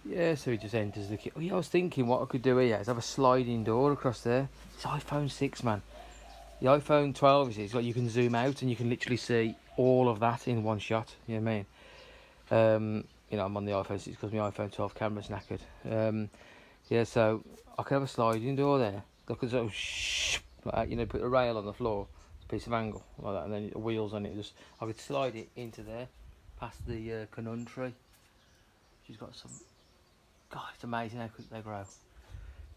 Yeah, so he just enters the kitchen. Oh, yeah, I was thinking what I could do here is have a sliding door across there. It's iPhone 6, man. The iPhone 12 is like you can zoom out and you can literally see all of that in one shot. You know what I mean? You know, I'm on the iPhone 6 because my iPhone 12 camera's knackered. Yeah, so I could have a sliding door there. Look at sort of like that, you know, put a rail on the floor, a piece of angle like that, and then the wheels on it. Just I could slide it into there, past the canun tree. She's got some. God, it's amazing how quick they grow.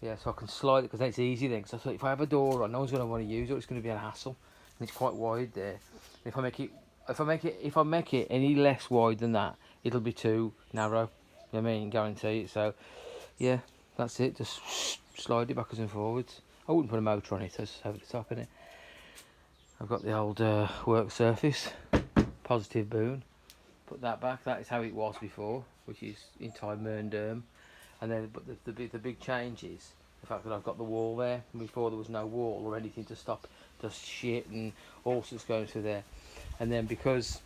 Yeah, so I can slide it because then it's easy then. Because I thought if I have a door on, no one's going to want to use it. It's going to be a hassle, and it's quite wide there. If I make it any less wide than that, it'll be too narrow. You know what I mean? Guarantee it. So yeah, that's it. Just slide it backwards and forwards. I wouldn't put a motor on it. I just have it top in it. I've got the old work surface, positive boon. Put that back. That is how it was before, which is in time Merndurm. And then, but the big change is the fact that I've got the wall there. And before there was no wall or anything to stop dust, shit, and all sorts going through there. And then because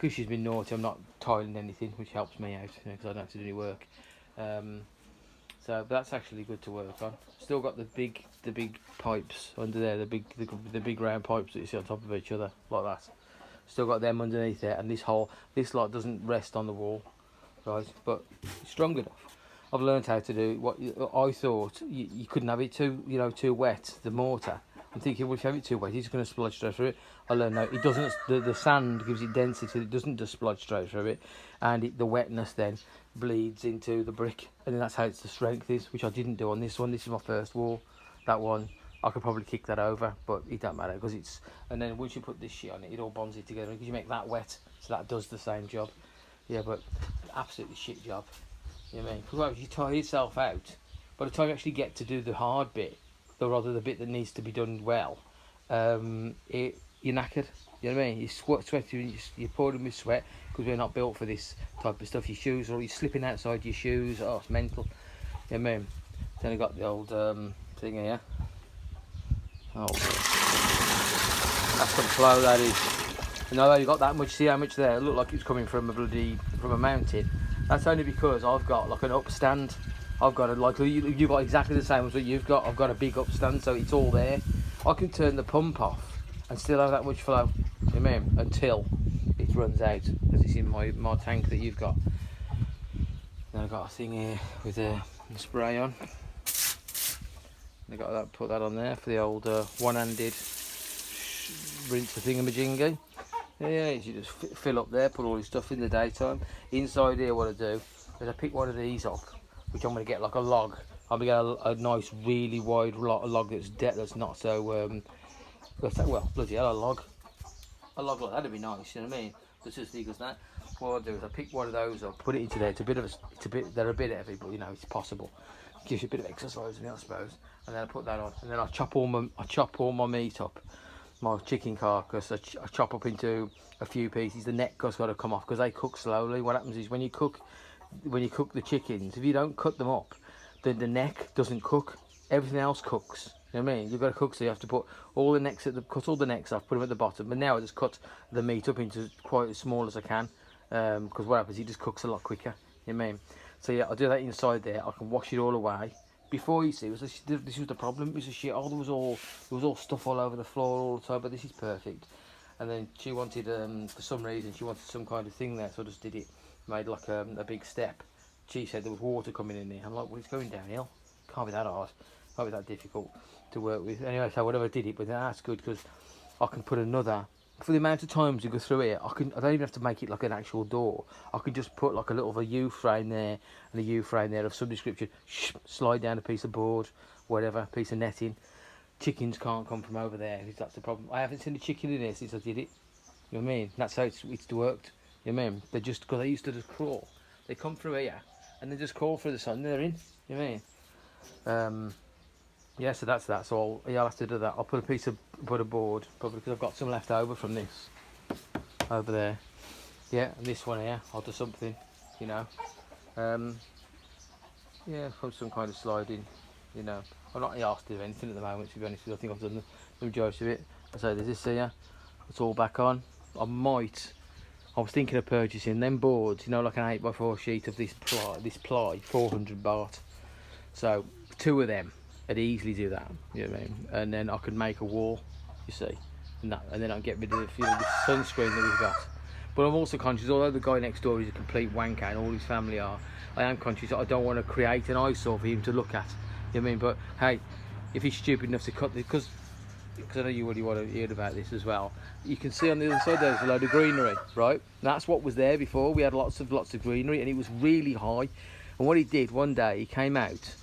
she's been naughty, I'm not tiling anything, which helps me out because I don't have to do any work. So but that's actually good to work on. Still got the big pipes under there, the big round pipes that you see on top of each other like that. Still got them underneath there, and this lot doesn't rest on the wall, right? But it's strong enough. I've learned how to do what I thought you couldn't have it too wet. The mortar. I'm thinking, well, if you have it too wet, it's going to splodge straight through it. I learned no, it doesn't. The sand gives it density. It doesn't just splodge straight through it, and the wetness then bleeds into the brick, and then that's how the strength is, which I didn't do on this one. This is my first wall. That one I could probably kick that over, but it don't matter because it's. And then once you put this shit on it, it all bonds it together because you make that wet, so that does the same job. Yeah, but absolutely shit job. You know what I mean? Because you tire yourself out. By the time you actually get to do the hard bit, or rather the bit that needs to be done well, you're knackered. You know what I mean? You're sweaty, you're pouring with sweat because we're not built for this type of stuff. Your shoes, or you're slipping outside your shoes. Oh, it's mental. You know what I mean? Then I got the old thing here. Oh, that's some flow, that is. And although you got that much, see how much there? It looked like it's coming from a mountain. That's only because I've got like an upstand. I've got you've got exactly the same as what you've got. I've got a big upstand, so it's all there. I can turn the pump off and still have that much flow. You know what I mean? Until it runs out, because it's in my tank that you've got. Then I've got a thing here with a spray on. I got that. Put that on there for the old one-handed rinse the thingamajiggy. Yeah, you just fill up there, put all your stuff in the daytime. Inside here, what I do is I pick one of these up, which I'm going to get like a log. I'm going to get a nice, really wide log that's not so, well, bloody hell, a log like that'd be nice, you know what I mean? That's as big as that. What I do is I pick one of those up, put it into there. They're a bit heavy, but you know it's possible. Gives you a bit of exercise in it, I suppose. And then I put that on, and then I chop all my meat up. My chicken carcass, I chop up into a few pieces. The neck has got to come off because they cook slowly. What happens is when you cook the chickens, if you don't cut them up, then the neck doesn't cook. Everything else cooks. You know what I mean? You've got to cook, so you have to put all the necks cut all the necks off, put them at the bottom. But now I just cut the meat up into quite as small as I can, because what happens? It just cooks a lot quicker. You know what I mean? So yeah, I'll do that inside there. I can wash it all away. Before, you see, this was the problem. It was a shit. There was all stuff all over the floor all the time. But this is perfect. And then she wanted, for some reason, she wanted some kind of thing there, so I just did it. Made like a big step. She said there was water coming in there. I'm like, well, it's going downhill. Can't be that hard. Can't be that difficult to work with. Anyway, so whatever I did it, but that's good because I can put another. For the amount of times you go through it, I don't even have to make it like an actual door. I can just put like a little U frame there and a U frame there of some description. Slide down a piece of board, whatever, piece of netting. Chickens can't come from over there because that's the problem. I haven't seen a chicken in here since I did it. You know what I mean? That's how it's worked. You know what I mean? They just, because they used to just crawl. They come through here and they just crawl through the sun and they're in. You know what I mean? Yeah, so that's that. So I'll have to do that. I'll put a board, probably because I've got some left over from this over there. Yeah, and this one here, I'll do something, you know. Yeah, put some kind of sliding, you know. I'm not asked to do anything at the moment, to be honest with you. I think I've done the majority of it. So there's this here. It's all back on. I might I was thinking of purchasing them boards, you know, like an 8x4 sheet of this ply, 400 baht. So 2 of them, I'd easily do that. You know what I mean? And then I could make a wall, you see, and then I'd get rid of the sunscreen that we've got. But I'm also conscious, although the guy next door is a complete wanker and all his family are, I am conscious that I don't want to create an eyesore for him to look at. You know what I mean? But hey, if he's stupid enough to cut this, because I know you really want to hear about this as well. You can see on the other side there's a load of greenery, right? And that's what was there before. We had lots of greenery, and it was really high. And what he did one day, he came out.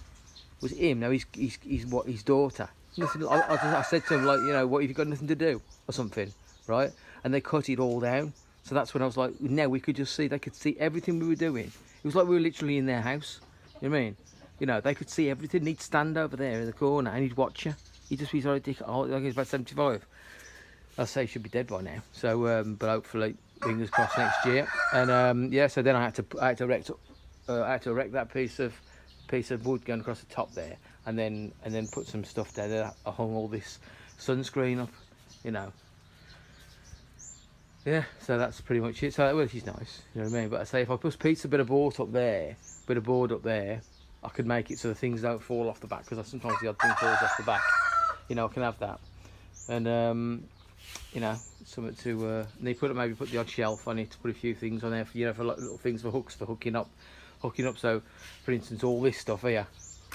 Was him? Now his daughter. Listen, I said to him, like, you know, what, have you got nothing to do or something, right? And they cut it all down. So that's when I was like, now we could just see. They could see everything we were doing. It was like we were literally in their house. You know what I mean? You know, they could see everything. He'd stand over there in the corner and he'd watch you. He'd just be like, oh, like he's about 75. I'd say he should be dead by now. So, but hopefully, fingers crossed next year. And yeah, so then I had to erect that piece of wood going across the top there, and then put some stuff down there. I hung all this sunscreen up, you know. Yeah, so that's pretty much it. So, well, she's nice, you know what I mean? But I say, if I put a bit of board up there, I could make it so the things don't fall off the back, because sometimes the odd thing falls off the back. You know, I can have that. And, you know, something to, and they maybe put the odd shelf on it, to put a few things on there, for, you know, for like little things for hooks, for hooking up. So, for instance, all this stuff here,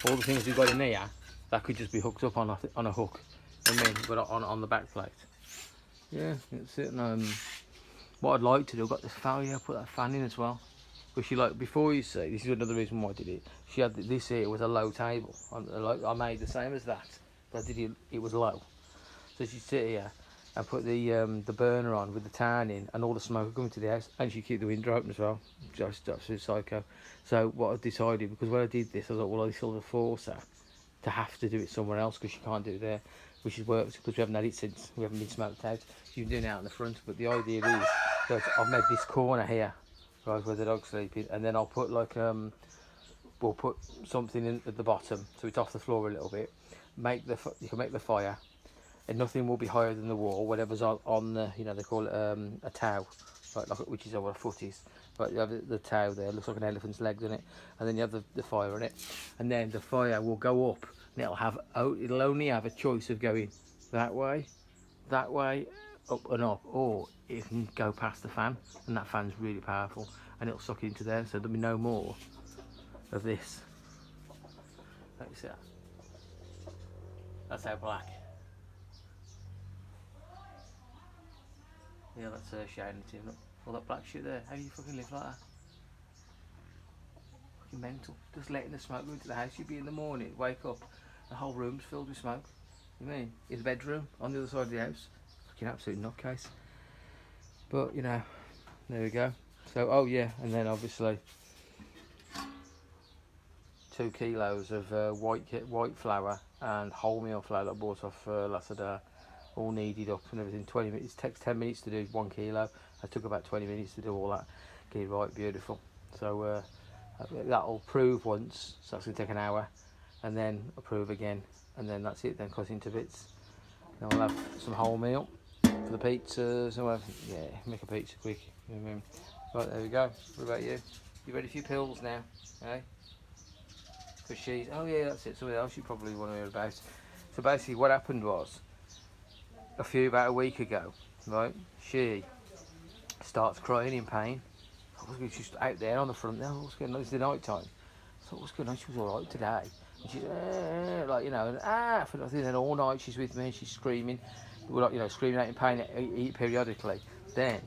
all the things we've got in here, that could just be hooked up on a hook. You know what I mean? But on the back plate. Yeah, that's it. And what I'd like to do, I've got this fan here, put that fan in as well. But she, like, before, you see, this is another reason why I did it. She had this here was a low table. I made the same as that, but I did it was low. So she'd sit here and put the burner on with the tan in, and all the smoke coming to the house, and she'd keep the window open as well. Just absolute psycho. So what I decided, because when I did this, I thought, well, I sort of force her to have to do it somewhere else, because she can't do it there, which has worked, because we haven't had it since we haven't been smoked out. She's been doing it out in the front, but the idea is that I've made this corner here, right, where the dog's sleeping, and then I'll put like we'll put something in at the bottom, so it's off the floor a little bit. You can make the fire, and nothing will be higher than the wall. Whatever's on the, you know, they call it a tow, like which is what a foot is. But you have the tow there, looks like an elephant's leg, doesn't it? And then you have the fire in it, and then the fire will go up, and it'll only have a choice of going that way, up and up, or it can go past the fan, and that fan's really powerful, and it'll suck it into there, so there'll be no more of this. Like you see that? That's how black. Yeah, that's shining to him. Look, all that black shit there. How do you fucking live like that? Fucking mental. Just letting the smoke go into the house. You'd be in the morning, wake up, the whole room's filled with smoke. You mean? In the bedroom, on the other side of the house. Fucking absolute nutcase. But, you know, there we go. So, oh yeah, and then obviously 2 kilos of white flour and wholemeal flour that I bought off Lasada, all kneaded up and everything. 20 minutes. It takes 10 minutes to do 1 kilo. I took about 20 minutes to do all that. Get it right, beautiful. So that'll prove once, so that's going to take an hour, and then approve again, and then that's it, then cut into bits. Then we'll have some wholemeal for the pizzas, and yeah, make a pizza quick. You know what I mean? Right, there we go. What about you? You ready for your pills now? Eh? Because she's, oh yeah, that's it, something else you probably want to hear about. So basically what happened was, about a week ago, right, she starts crying in pain. She's just out there on the front there. What's going on? It's the night time. I thought, what's going on? She was all right today. And she's like, you know, and for nothing. Then all night she's with me and she's screaming, like, you know, screaming out in pain periodically. Then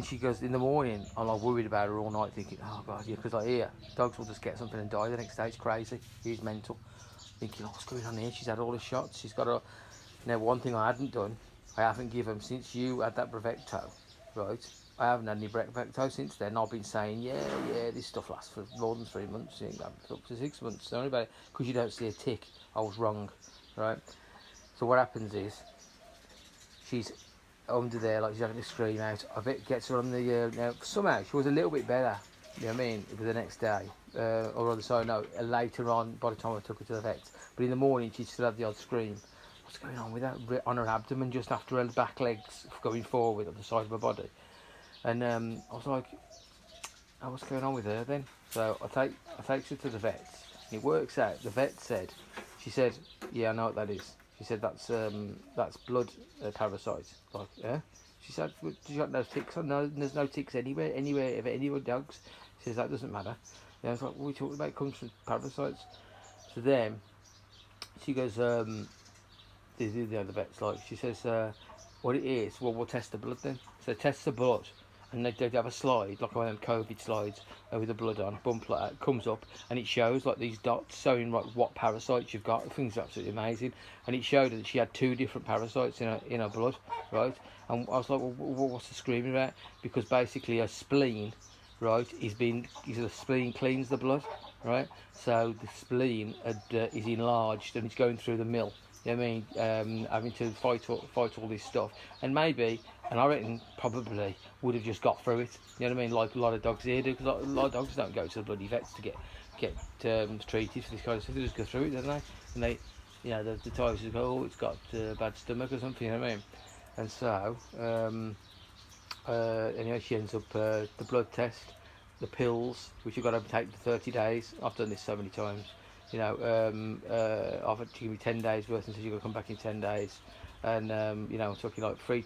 she goes in the morning. I'm like worried about her all night, thinking, oh god, yeah, because I hear dogs will just get something and die the next day. It's crazy. He's mental. Thinking, oh, what's going on here? She's had all the shots. She's got a. Now, one thing I hadn't done, I haven't given since you had that Brevecto, right? I haven't had any Brevecto since then. I've been saying, yeah, this stuff lasts for more than 3 months, up to 6 months. Don't worry about it, because you don't see a tick. I was wrong, right? So what happens is, she's under there, like she's having to scream out. I bet gets her on the, now somehow she was a little bit better, you know what I mean, it was the next day. Or rather, sorry, no, later on, by the time I took her to the vet. But in the morning, she'd still have the odd scream. What's going on with that? On her abdomen, just after her back legs going forward on the side of her body. And I was like, oh, what's going on with her then? So I take her to the vets, and it works out. The vet said, she said, yeah, I know what that is. She said that's blood parasites. Like, yeah. She said, well, did you got no ticks on? No, there's no ticks anywhere of any of dogs. She says that doesn't matter. Yeah, I was like, what are we talking about? It comes from parasites. So then she goes, the other vet's like, she says, what it is, well, we'll test the blood then. So test the blood, and they have a slide, like one of them COVID slides, with the blood on, bump like that, comes up, and it shows like these dots showing like what parasites you've got. The thing's absolutely amazing. And it showed that she had 2 different parasites in her blood, right? And I was like, well, what's the screaming about? Because basically her spleen, right, the spleen cleans the blood, right? So the spleen is enlarged and it's going through the mill. You know what I mean? Having to fight all this stuff, and maybe, and I reckon probably would have just got through it. You know what I mean? Like a lot of dogs here do, because a lot of dogs don't go to the bloody vets to get treated for this kind of stuff. They just go through it, don't they? And they, you know, the times just go, oh, it's got a bad stomach or something. You know what I mean? And so, anyway, she ends up the blood test, the pills, which you've got to take for 30 days. I've done this so many times. You know, I've had to give me 10 days worth, and says you've got to come back in 10 days. And, you know, I'm talking like 3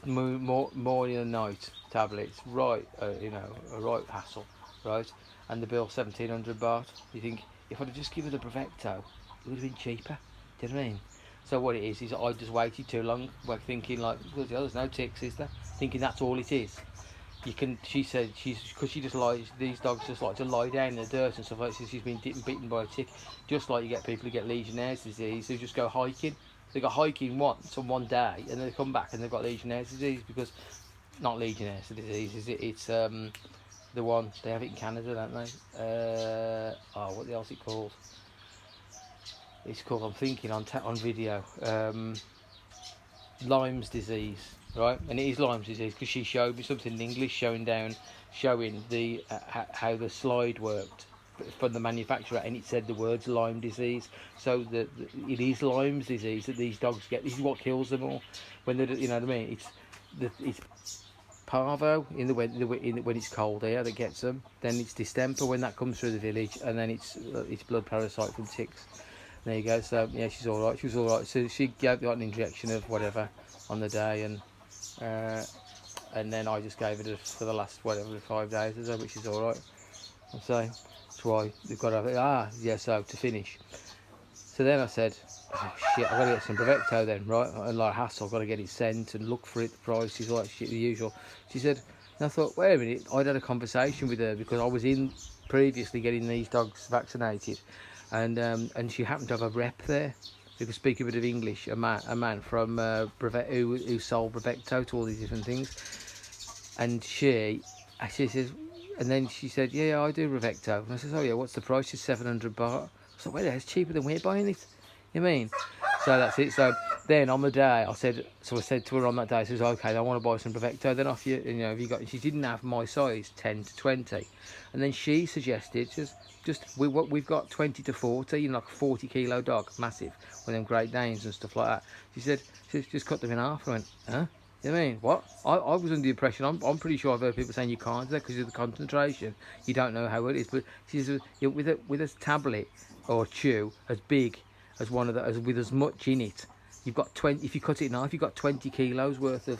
morning and night tablets, right, you know, a right hassle, right? And the bill, 1,700 baht. You think, if I'd have just given the Bravecto, it would have been cheaper. Do you know what I mean? So what it is I just waited too long, like thinking like, well, there's no ticks, is there? Thinking that's all it is. You can. She said because she just lies. These dogs just like to lie down in the dirt and stuff like that. So she's been bitten by a tick, just like you get people who get Legionnaire's disease who just go hiking. They go hiking once on one day and then they come back and they've got Legionnaire's disease, because not Legionnaire's disease, is it? It's the one they have it in Canada, don't they? What the hell's it called? It's called, I'm thinking on video, Lyme's disease. Right, and it is Lyme's disease, because she showed me something in English showing the how the slide worked from the manufacturer, and it said the words Lyme disease. So it is Lyme's disease that these dogs get. This is what kills them all. When they, you know what I mean? It's parvo when it's cold here that gets them. Then it's distemper when that comes through the village, and then it's blood parasite from ticks. There you go. So yeah, she's all right. She was all right. So she got an injection of whatever on the day, and then I just gave it for the last 5 days or so, which is all right. And so that's why they've got to have it. So to finish. So then I said, oh shit, I've got to get some Bravecto then, right? And like hassle, I've got to get it sent and look for it, the prices, all that shit, the usual. She said, and I thought, wait a minute, I'd had a conversation with her because I was in previously getting these dogs vaccinated, and she happened to have a rep there who could speak a bit of English, a man from who sold Bravecto to all these different things. And she says, and then she said, yeah, I do Bravecto. And I says, oh yeah, what's the price? She's 700 baht. So wait, it's cheaper than we're buying it. You mean? So that's it. So then on the day, I said to her on that day, I says, okay, I want to buy some Bravecto. Then off you know, have you got? She didn't have my size, 10 to 20, and then she suggested we've got 20 to 40, you know, like a 40 kilo dog, massive, with them Great Danes and stuff like that. She said, just cut them in half. I went, huh? You know what I mean? What? I was under the impression, I'm pretty sure I've heard people saying you can't do that because of the concentration. You don't know how it is. But she says, with a tablet or chew as big as one of the, with as much in it, you've got 20. If you cut it in half, you've got 20 kilos worth of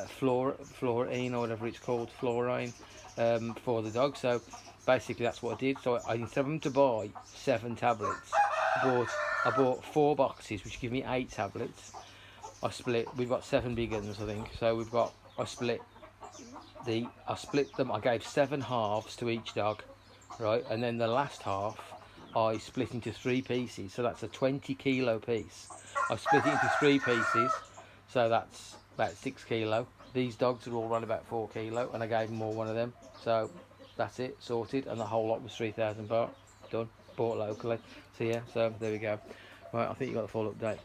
fluorine or whatever it's called, fluorine, for the dog. So basically, that's what I did. So I instead of them to buy 7 tablets, I bought 4 boxes, which give me 8 tablets. I split. We've got 7 big ones, I think. So I split them. I gave 7 halves to each dog, right? And then the last half, I split into 3 pieces. So that's a 20 kilo piece. I split it into 3 pieces. So that's about 6 kilo. These dogs are all run about 4 kilo, and I gave them all one of them. So that's it, sorted. And the whole lot was 3,000 baht. Done. Bought locally. So yeah. So there we go. Right. I think you got the full update.